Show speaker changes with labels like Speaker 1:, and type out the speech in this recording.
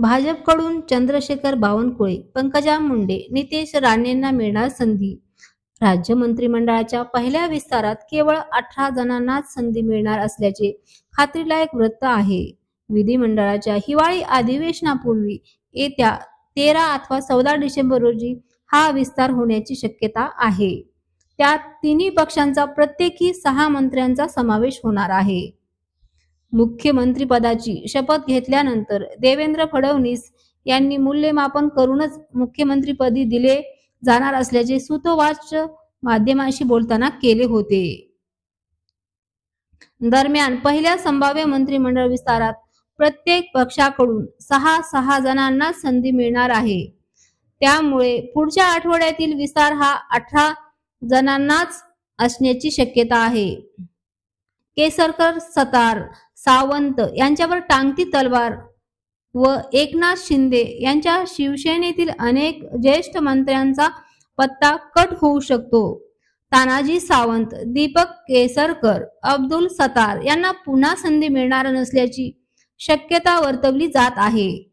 Speaker 1: भाजपकडून चंद्रशेखर बावनकुळे, पंकजा मुंडे, नितेश राणेंना मिळणार संधी. राज्य मंत्रिमंडळाच्या पहिल्या विस्तारात केवळ 18 जणांनाच संधी मिळणार असल्याचे खात्रीलायक वृत्त आहे. विधिमंडळाच्या हिवाळी अधिवेशनापूर्वी येत्या 13 अथवा 14 डिसेंबर रोजी हा विस्तार होण्याची शक्यता आहे. त्यात तिन्ही पक्षांचा प्रत्येकी 6 मंत्र्यांचा समावेश होणार आहे. मुख्यमंत्रीपदाची शपथ घेतल्यानंतर देवेंद्र फडणवीस यांनी मूल्यमापन करूनच मुख्यमंत्रीपदी दिले जाणार असल्याचे सूतोवाच माध्यमांशी बोलताना केले होते. दरम्यान पहिल्या संभाव्य मंत्रिमंडळ विस्तारात प्रत्येक पक्षाकडून 6 जणांना संधी मिळणार आहे. त्यामुळे पुढच्या आठवड्यातील विस्तार हा 18 जणांनाच असण्याची शक्यता आहे. केसरकर, सतार, सावंत यांच्यावर टांगती तलवार व एकनाथ शिंदे यांच्या शिवसेनेतील अनेक ज्येष्ठ मंत्र्यांचा पत्ता कट होऊ शकतो. तानाजी सावंत, दीपक केसरकर, अब्दुल सत्तार यांना पुन्हा संधी मिळणार नसल्याची शक्यता वर्तवली जात आहे.